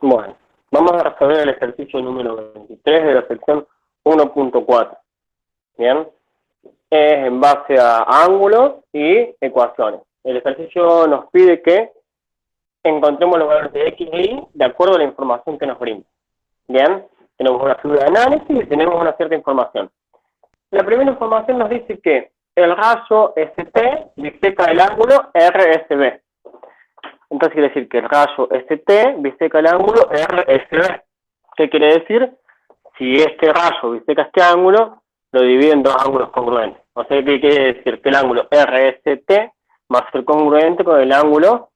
Bueno, vamos a resolver el ejercicio número 23 de la sección 1.4. Bien, es en base a ángulos y ecuaciones. El ejercicio nos pide que encontremos los valores de x e y de acuerdo a la información que nos brinda. Bien, tenemos una figura de análisis y tenemos una cierta información. La primera información nos dice que el rayo ST biseca el ángulo RSB. Entonces quiere decir que el rayo ST biseca el ángulo RSB. ¿Qué quiere decir? Si este rayo biseca este ángulo, lo divide en dos ángulos congruentes. O sea, ¿qué quiere decir? Que el ángulo RST va a ser congruente con el ángulo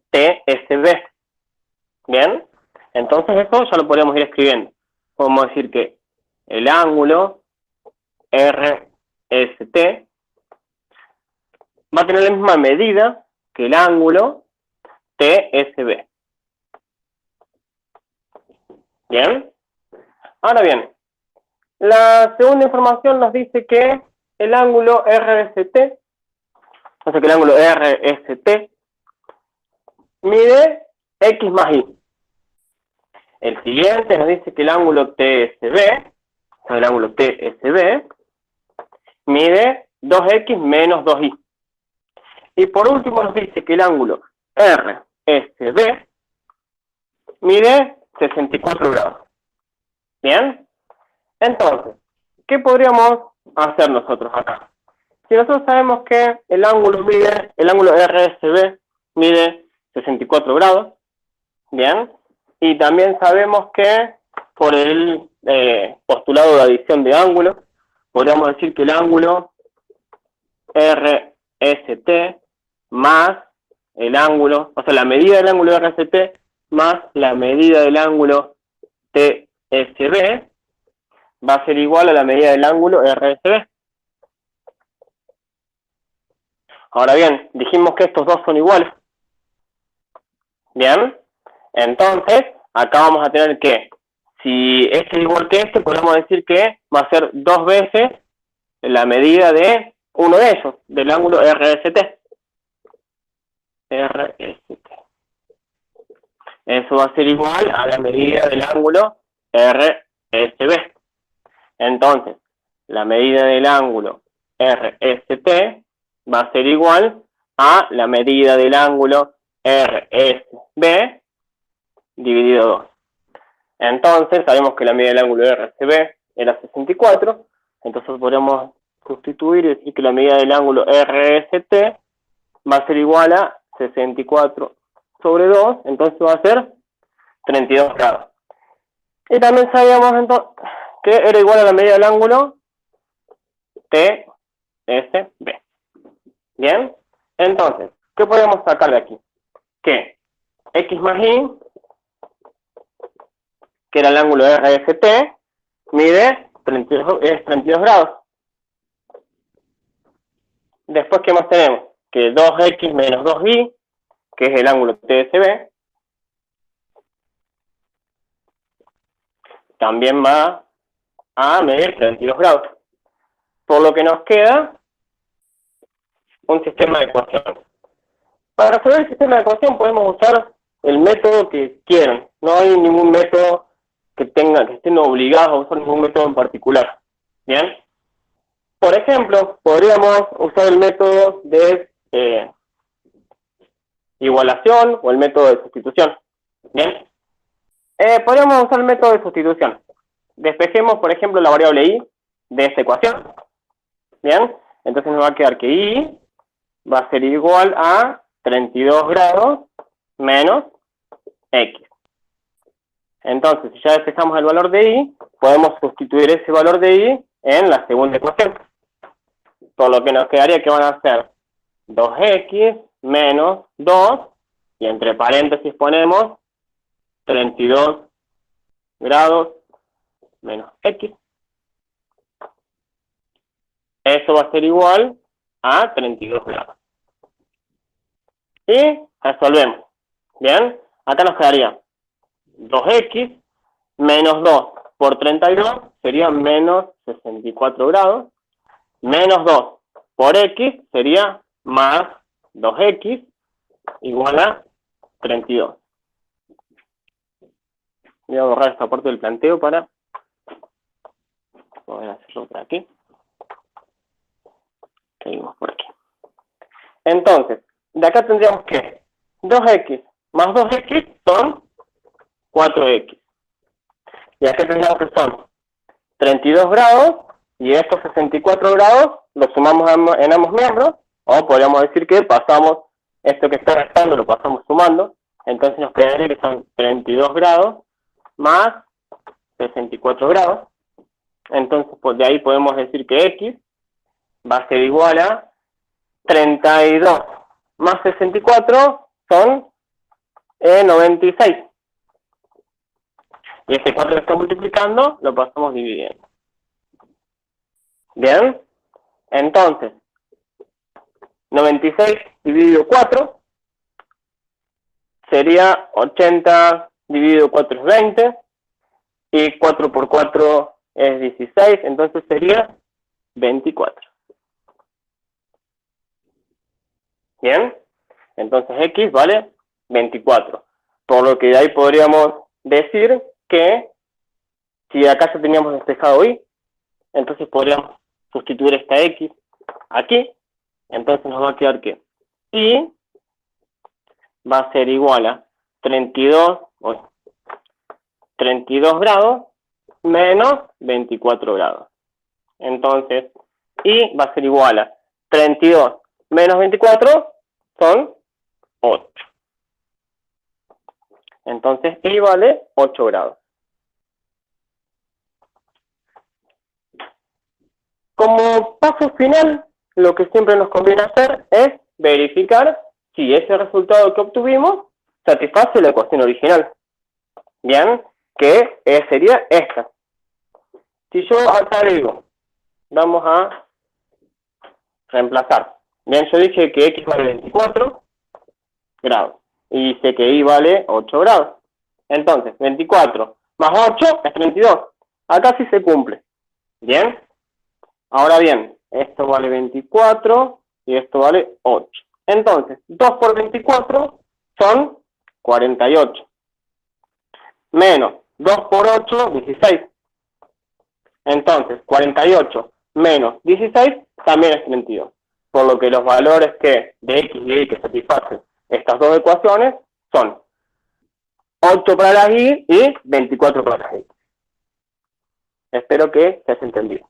TSB. ¿Bien? Entonces eso ya lo podríamos ir escribiendo. Podemos decir que el ángulo RST va a tener la misma medida que el ángulo TSB. ¿Bien? Ahora bien, la segunda información nos dice que el ángulo RST, o sea que el ángulo RST mide X más Y. El siguiente nos dice que el ángulo TSB, o sea el ángulo TSB, mide 2X menos 2Y. Y por último nos dice que el ángulo RSB mide 64 grados. ¿Bien? Entonces, ¿qué podríamos hacer nosotros acá? Si nosotros sabemos que el ángulo RSB mide 64 grados, ¿bien? Y también sabemos que por el postulado de adición de ángulos, podríamos decir que el ángulo RST más el ángulo, o sea, la medida del ángulo RST más la medida del ángulo TSB va a ser igual a la medida del ángulo RSB. Ahora bien, dijimos que estos dos son iguales. Bien, entonces acá vamos a tener que, si este es igual que este, podemos decir que va a ser 2 veces la medida de uno de ellos, del ángulo RST. Eso va a ser igual a la medida del ángulo RSB. Entonces, la medida del ángulo RST va a ser igual a la medida del ángulo RSB dividido 2. Entonces, sabemos que la medida del ángulo RSB era 64, entonces podríamos sustituir y decir que la medida del ángulo RST va a ser igual a 64 sobre 2, entonces va a ser 32 grados. Y también sabíamos entonces que era igual a la medida del ángulo TSB. Bien, entonces, ¿qué podemos sacar de aquí? Que X más Y, que era el ángulo RST, mide 32 grados. Después, ¿qué más tenemos? Que 2X menos 2Y, que es el ángulo TSB, también va a medir 32 grados. Por lo que nos queda un sistema de ecuaciones. Para resolver el sistema de ecuación podemos usar el método que quieran. No hay ningún método que estén obligados a usar ningún método en particular. ¿Bien? Por ejemplo, podríamos usar el método de igualación o el método de sustitución. ¿Bien? Podríamos usar el método de sustitución. Despejemos, por ejemplo, la variable y de esta ecuación. ¿Bien? Entonces nos va a quedar que y va a ser igual a 32 grados menos x. Entonces, si ya despejamos el valor de y, podemos sustituir ese valor de y en la segunda ecuación. Por lo que nos quedaría que van a ser 2x menos 2, y entre paréntesis ponemos 32 grados menos x. Eso va a ser igual a 32 grados. Y resolvemos. Bien, acá nos quedaría 2x menos 2 por 32 sería menos 64 grados, menos 2 por x sería más 2x igual a 32. Voy a borrar esta parte del planteo para poder hacerlo por aquí. Seguimos por aquí. Entonces, de acá tendríamos que 2x más 2x son 4x. Y acá tendríamos que son 32 grados, y estos 64 grados los sumamos en ambos miembros, o podríamos decir que pasamos esto que está restando, lo pasamos sumando, entonces nos quedaría que son 32 grados más 64 grados. Entonces, pues de ahí podemos decir que x va a ser igual a 32 más 64 son 96. Y este 4 que está multiplicando lo pasamos dividiendo. Bien, entonces 96 dividido 4 sería 80 dividido 4 es 20, y 4 por 4 es 16, entonces sería 24. Bien, entonces x vale 24, por lo que de ahí podríamos decir que si acá ya teníamos despejado y, entonces podríamos sustituir esta x aquí, entonces nos va a quedar que y va a ser igual a 32 grados menos 24 grados. Entonces, y va a ser igual a 32 menos 24 son 8. Entonces, y vale 8 grados. Como paso final, lo que siempre nos conviene hacer es verificar si ese resultado que obtuvimos satisface la ecuación original. Bien, que sería esta. Si yo acá digo, vamos a reemplazar. Bien, yo dije que x vale 24 grados y dice que y vale 8 grados. Entonces, 24 más 8 es 32. Acá sí se cumple. Bien. Ahora bien, esto vale 24 y esto vale 8. Entonces, 2 por 24 son 48. Menos 2 por 8, 16. Entonces, 48 menos 16 también es 32. Por lo que los valores de x y y que satisfacen estas dos ecuaciones son 8 para las y 24 para las y. Espero que se haya entendido.